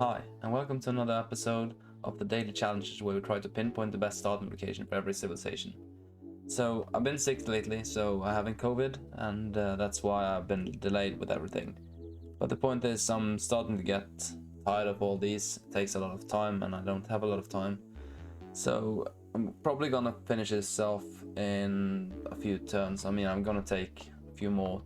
Hi, and welcome to another episode of the Daily Challenges, where we try to pinpoint the best starting location for every civilization. So, I've been sick lately, so I have COVID, and that's why I've been delayed with everything. But the point is, I'm starting to get tired of all these. It takes a lot of time, and I don't have a lot of time. So, I'm probably gonna finish this off in a few turns. I mean, I'm gonna take a few more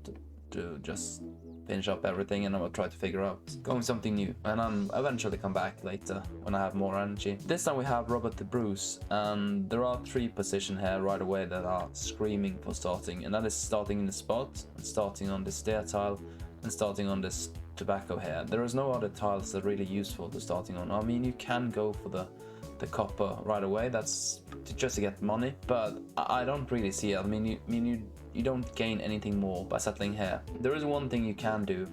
to just finish up everything, and I will try to figure out going something new, and I'm eventually come back later when I have more energy. This time we have Robert the Bruce, and there are 3 positions here right away that are screaming for starting, and that is starting in the spot, and starting on this stair tile, and starting on this tobacco here. There is no other tiles that are really useful to starting on. I mean, you can go for the copper right away, that's just to get money, but I don't really see it. I mean, you don't gain anything more by settling here. There is one thing you can do.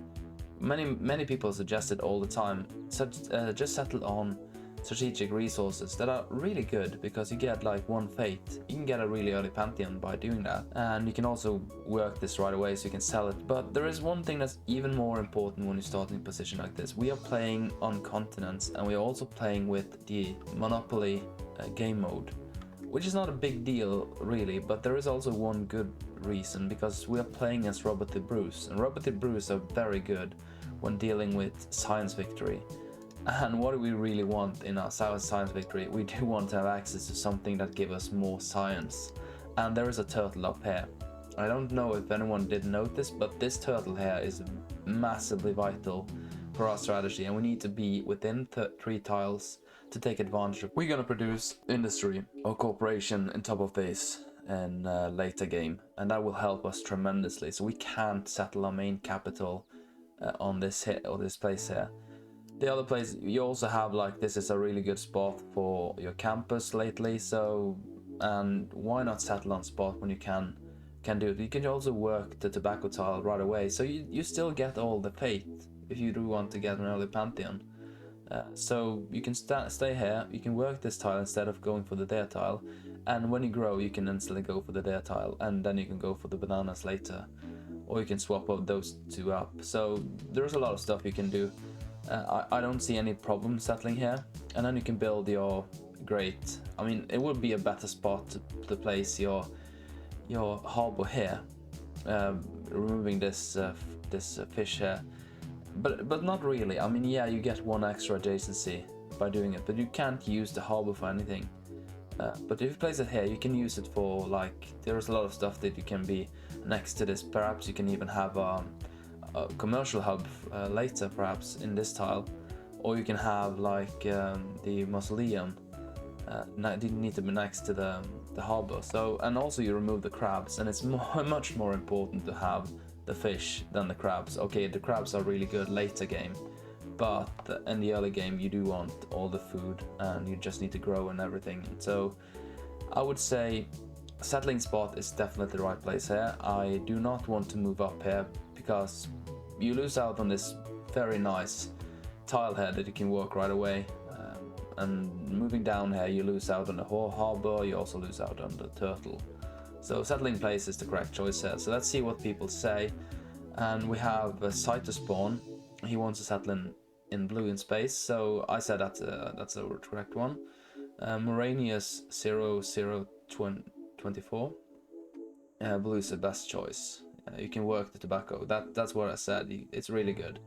Many people suggest it all the time. Just settle on strategic resources that are really good, because you get like 1 fate. You can get a really early pantheon by doing that, and you can also work this right away so you can sell it. But there is one thing that's even more important when you start in a position like this. We are playing on continents, and we are also playing with the Monopoly game mode, which is not a big deal really, but there is also one good reason, because we are playing as Robert the Bruce, and Robert the Bruce are very good when dealing with science victory. And what do we really want in our science victory? We do want to have access to something that gives us more science. And there is a turtle up here. I don't know if anyone did notice, but this turtle here is massively vital for our strategy, and we need to be within 3 tiles to take advantage of. We're gonna produce industry or corporation on top of this in a later game, and that will help us tremendously. So we can't settle our main capital on this place here. The other place you also have, like, this is a really good spot for your campus lately, so, and why not settle on spot when you can do it? You can also work the tobacco tile right away, so you still get all the fate if you do want to get an early pantheon. So you can stay here, you can work this tile instead of going for the dare tile, and when you grow you can instantly go for the dare tile, and then you can go for the bananas later, or you can swap those 2 up. So there's a lot of stuff you can do. I don't see any problem settling here, and then you can build your great. I mean, it would be a better spot to place your harbor here, removing this fish here, but not really. I mean, yeah, you get 1 extra adjacency by doing it, but you can't use the harbor for anything. But if you place it here, you can use it for, like, there's a lot of stuff that you can be next to this. Perhaps you can even have a commercial hub later, perhaps in this tile, or you can have like the mausoleum didn't need to be next to the harbor. So, and also you remove the crabs, and it's much more important to have the fish than the crabs. Okay, the crabs are really good later game, but in the early game you do want all the food, and you just need to grow and everything. So I would say settling spot is definitely the right place here. I do not want to move up here, because you lose out on this very nice tile here that you can work right away, and moving down here you lose out on the whole harbor, you also lose out on the turtle. So settling place is the correct choice here. So let's see what people say. And we have a site to spawn. He wants to settle in blue in space, so I said that's the correct one. Moranius 0024, blue is the best choice. You can work the tobacco. That's what I said. It's really good.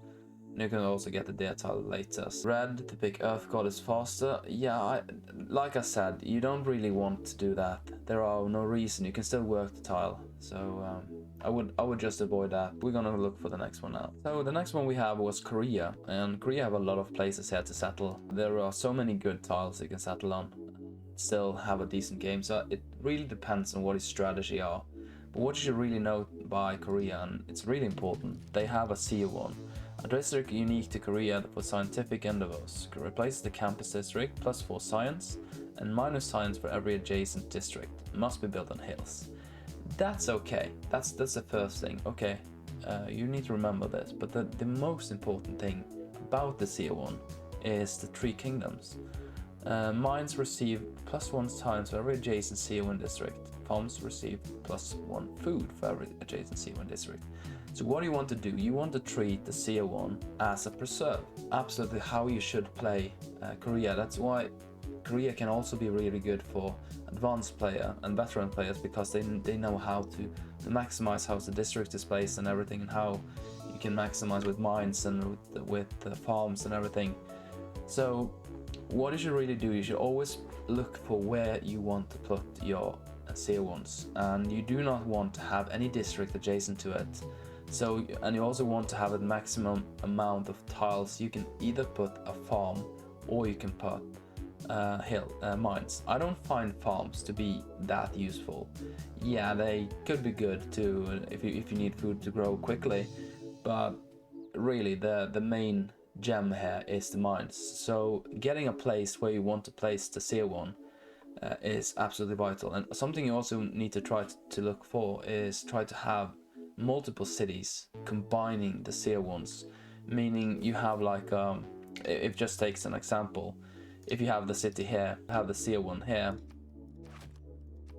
And you can also get the dare tile later. Red to pick Earth Goddess faster. Yeah, like I said, you don't really want to do that. There are no reason. You can still work the tile. So I would just avoid that. We're gonna look for the next one now. So the next one we have was Korea, and Korea have a lot of places here to settle. There are so many good tiles you can settle on, still have a decent game. So it really depends on what your strategy are. But what you should really know by Korea, and it's really important, they have a CO1, a district unique to Korea for scientific endeavors. Replaces the campus district, +4 science, and minus science for every adjacent district. Must be built on hills. That's okay. That's the first thing. Okay, you need to remember this. But the most important thing about the CO1 is the 3 kingdoms. Mines receive +1 science for every adjacent CO1 district. Farms receive +1 food for every adjacent CO1 district. So what do you want to do? You want to treat the CR1 as a preserve. Absolutely how you should play Korea. That's why Korea can also be really good for advanced player and veteran players, because they know how to maximize how the district is placed and everything, and how you can maximize with mines and with farms and everything. So what you should really do, you should always look for where you want to put your CR1s, and you do not want to have any district adjacent to it. So, and you also want to have a maximum amount of tiles. You can either put a farm or you can put mines. I don't find farms to be that useful. Yeah, they could be good to if you need food to grow quickly, but really the main gem here is the mines. So getting a place where you want to place the CR1 is absolutely vital. And something you also need to try to look for is try to have multiple cities combining the CR1s, meaning you have like if just takes an example, if you have the city here, have the CR1 here,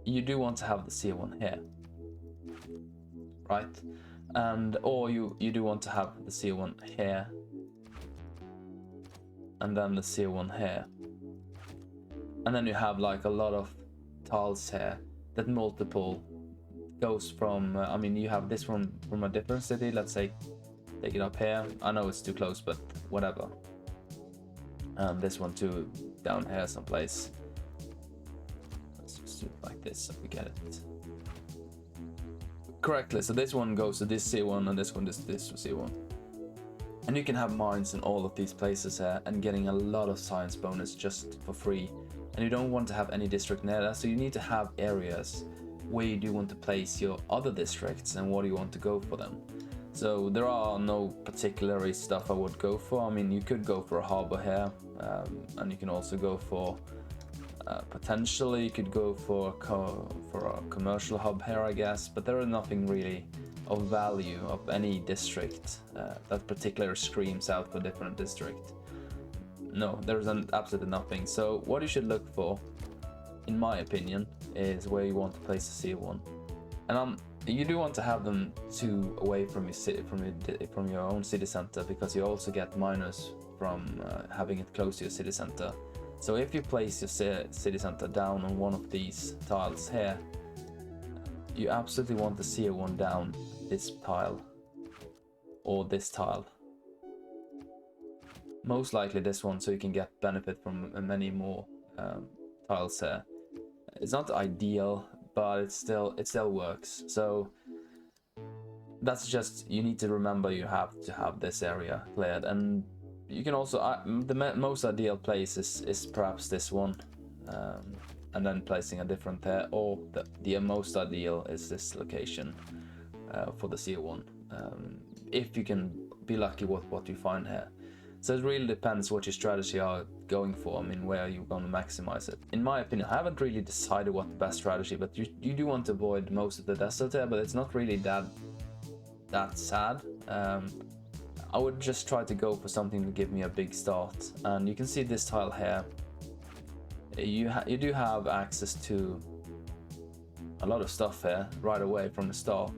you do want to have the CR1 here, right? And or you do want to have the CR1 here and then the CR1 here, and then you have like a lot of tiles here that multiple goes from I mean, you have this one from a different city. Let's say take it up here. I know it's too close, but whatever. And this one too down here someplace. Let's just do it like this so we get it correctly. So this one goes to this C1 and this one this C1, and you can have mines in all of these places here and getting a lot of science bonus just for free. And you don't want to have any district near that, so you need to have areas where you do want to place your other districts and what do you want to go for them. So there are no particular stuff I would go for. I mean, you could go for a harbor here, and you can also go for potentially you could go for a commercial hub here, I guess, but there is nothing really of value of any district that particular screams out for different district. No, there is absolutely nothing. So what you should look for, in my opinion, is where you want to place the CR1, and you do want to have them two away from your city, from your own city center, because you also get minus from having it close to your city center. So if you place your city center down on one of these tiles here, you absolutely want the CR1 down this tile or this tile. Most likely this one, so you can get benefit from many more tiles here. It's not ideal, but it still works. So that's just, you need to remember you have to have this area cleared. And you can also the most ideal place is perhaps this one, and then placing a different there, or the most ideal is this location for the CR1, if you can be lucky with what you find here. So it really depends what your strategy are going for. I mean, where you're going to maximize it. In my opinion, I haven't really decided what the best strategy, but you do want to avoid most of the desert there, but it's not really that sad. I would just try to go for something to give me a big start. And you can see this tile here. You do have access to a lot of stuff here right away from the start.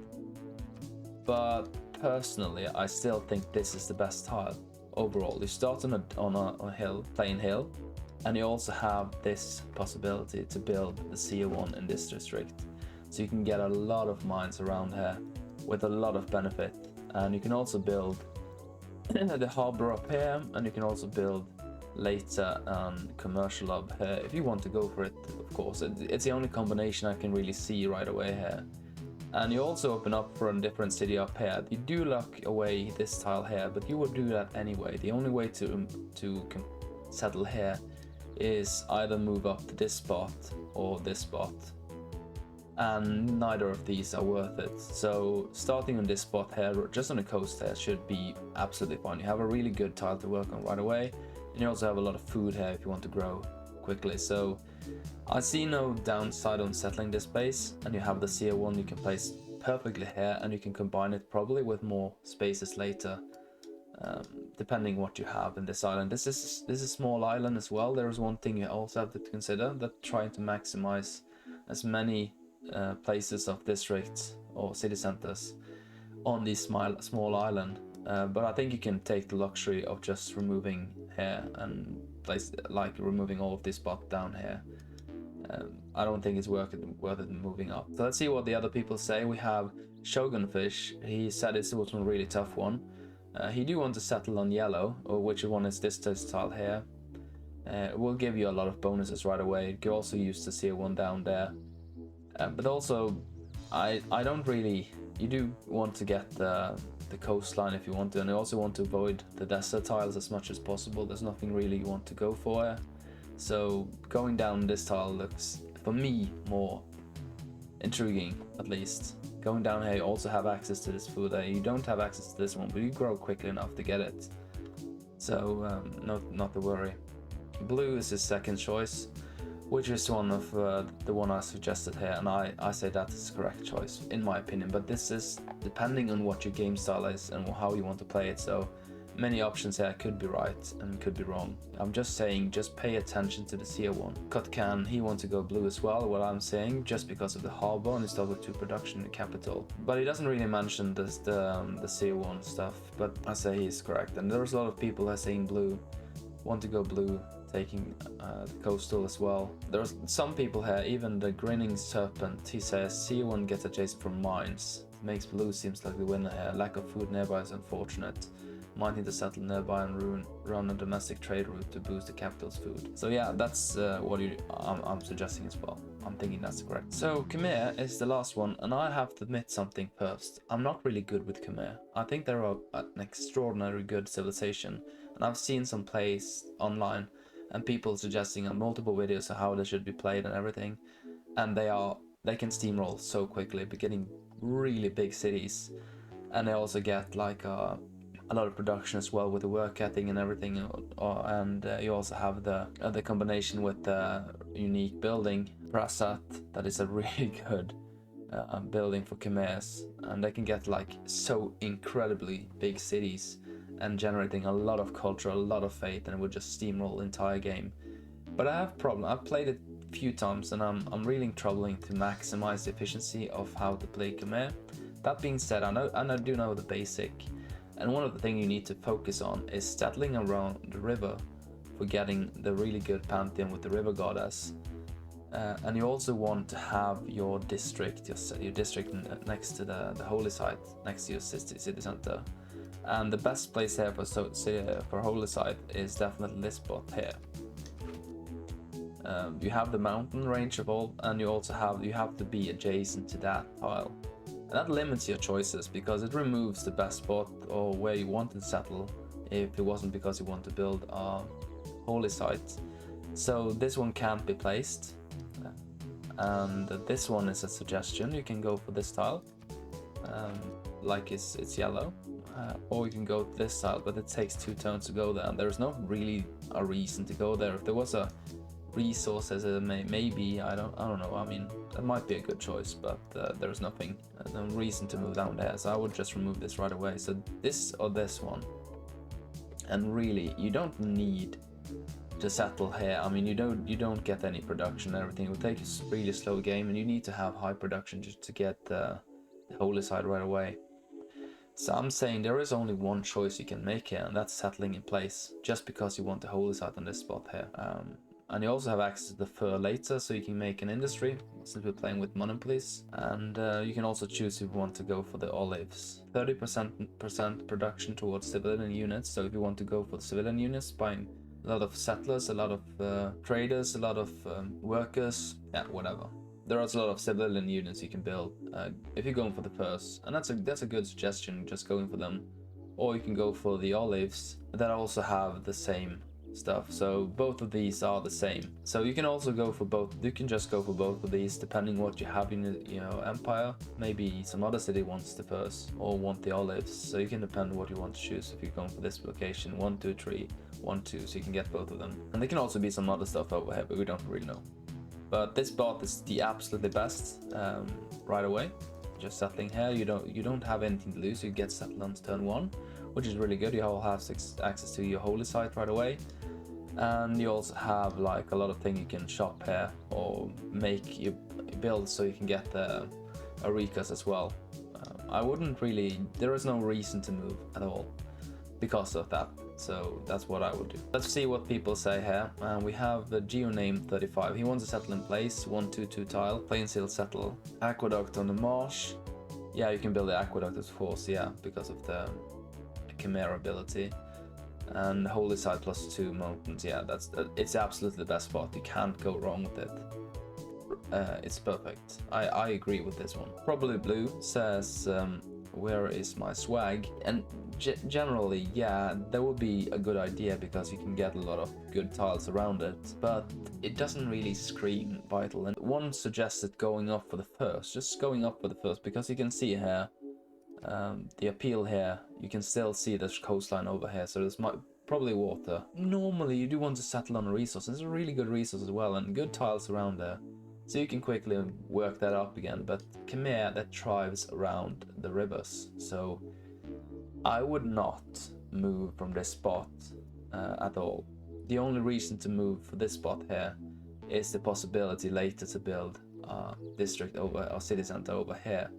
But personally, I still think this is the best tile. Overall, you start on a hill, plain hill, and you also have this possibility to build the CR1 in this district, so you can get a lot of mines around here with a lot of benefit. And you can also build the harbor up here, and you can also build later commercial hub here if you want to go for it. Of course, it's the only combination I can really see right away here. And you also open up for a different city up here. You do lock away this tile here, but you would do that anyway. The only way to settle here is either move up to this spot or this spot, and neither of these are worth it. So starting on this spot here, just on the coast here, should be absolutely fine. You have a really good tile to work on right away, and you also have a lot of food here if you want to grow quickly. So I see no downside on settling this base, and you have the CR1 you can place perfectly here, and you can combine it probably with more spaces later, depending what you have in this island. This is a small island as well. There is one thing you also have to consider, that trying to maximize as many places of districts or city centers on this small island. But I think you can take the luxury of just removing here and place like removing all of this spot down here. I don't think it's worth it moving up. So let's see what the other people say. We have Shogunfish. He said it was a really tough one. He do want to settle on yellow, or which one is this tile here. It will give you a lot of bonuses right away. You can also use the CO1 down there. But also, I don't really... You do want to get the coastline if you want to, and you also want to avoid the desert tiles as much as possible. There's nothing really you want to go for here. So going down this tile looks, for me, more intriguing, at least. Going down here, you also have access to this food. You don't have access to this one, but you grow quickly enough to get it. So not to worry. Blue is his second choice, which is one of the one I suggested here, and I say that is the correct choice in my opinion. But this is depending on what your game style is and how you want to play it. So many options here could be right and could be wrong. I'm just saying, just pay attention to the CO1. Kotkan, he wants to go blue as well, what I'm saying, just because of the harbor and it's level 2 production in the capital. But he doesn't really mention this, the CO1 stuff, but I say he's correct. And there's a lot of people who are saying blue, want to go blue, taking the coastal as well. There's some people here, even the Grinning Serpent, he says CO1 gets adjacent from mines. Makes blue seems like the winner here. Lack of food nearby is unfortunate. Might need to settle nearby and run a domestic trade route to boost the capital's food. So yeah, that's what I'm suggesting as well. I'm thinking that's correct. So Khmer is the last one, and I have to admit something first. I'm not really good with Khmer. I think they're an extraordinarily good civilization, and I've seen some plays online and people suggesting on multiple videos of how they should be played and everything, and they can steamroll so quickly, getting really big cities, and they also get like a lot of production as well with the work ethic and everything, and you also have the combination with the unique building Prasat, that is a really good building for Khmer's, and they can get like so incredibly big cities and generating a lot of culture, a lot of faith, and it would just steamroll the entire game. But I have a problem. I've played it a few times and I'm really struggling to maximize the efficiency of how to play Khmer. That being said, I do know the basic, and one of the things you need to focus on is settling around the river for getting the really good pantheon with the river goddess. And you also want to have your district next to the holy site, next to your city center. And the best place here for holy site is definitely this spot here. You have the mountain range of all, and you also have to be adjacent to that tile. And that limits your choices because it removes the best spot or where you want to settle if it wasn't because you want to build a holy site. So this one can't be placed, and this one is a suggestion. You can go for this tile, like it's yellow, or you can go to this tile, but it takes 2 turns to go there, and there's not really a reason to go there. If there was a resource as a maybe, I don't know. I mean, that might be a good choice, but there's no reason to move down there, so I would just remove this right away. So this or this one, and really you don't need to settle here. I mean, you don't get any production and everything. It will take a really slow game, and you need to have high production just to get the holy side right away. So I'm saying there is only one choice you can make here, and that's settling in place, just because you want the holy site on this spot here. And you also have access to the fur later, so you can make an industry, since we're playing with monopolies. And you can also choose if you want to go for the olives. 30% production towards civilian units, so if you want to go for the civilian units, buying a lot of settlers, a lot of traders, a lot of workers, yeah, whatever. There are a lot of civilian units you can build if you're going for the furs, and that's a good suggestion, just going for them. Or you can go for the olives that also have the same stuff, so both of these are the same. So you can also go for both. You can just go for both of these depending what you have in your empire. Maybe some other city wants the furs or want the olives, so you can depend what you want to choose. If you're going for this location, 1 2 3 1 2, so you can get both of them. And there can also be some other stuff over here, but we don't really know. But this bot is the absolutely best right away. Just settling here, you don't have anything to lose. You get settled on turn 1, which is really good. You all have access to your holy site right away, and you also have like a lot of things you can shop here or make you build, so you can get the Arikas as well. I wouldn't really, there is no reason to move at all because of that. So that's what I would do. Let's see what people say here. We have the GeoName 35. He wants to settle in place, 122 tile, plain seal settle, aqueduct on the marsh. Yeah, you can build the aqueduct of course, yeah, because of the Khmer ability. And holy site +2 mountains, yeah, it's absolutely the best spot. You can't go wrong with it. It's perfect. I agree with this one. Probably Blue says, where is my swag? And generally, yeah, that would be a good idea because you can get a lot of good tiles around it, but it doesn't really scream vital. And one suggested going up for the first, just going up for the first, because you can see here, the appeal here, you can still see this coastline over here, so there's probably water. Normally, you do want to settle on a resource. It's a really good resource as well, and good tiles around there. So you can quickly work that up again, but Khmer, that thrives around the rivers, so I would not move from this spot at all. The only reason to move for this spot here is the possibility later to build a district over, or city center over here.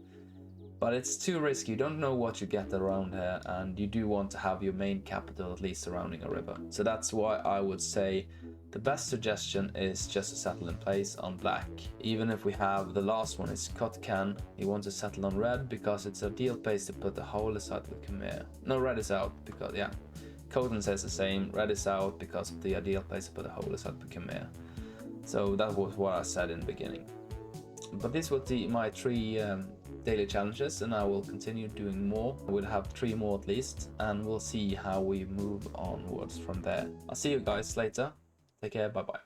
But it's too risky, you don't know what you get around here, and you do want to have your main capital at least surrounding a river. So that's why I would say the best suggestion is just to settle in place on black. Even if we have the last one is Kotkan, you want to settle on red because it's an ideal place to put the holy site with Khmer. No, red is out because, yeah, Khotan says the same, red is out because of the ideal place to put the holy site with Khmer. So that was what I said in the beginning. But this was my 3 daily challenges, and I will continue doing more. We'll have 3 more at least, and we'll see how we move onwards from there. I'll see you guys later. Take care, bye bye.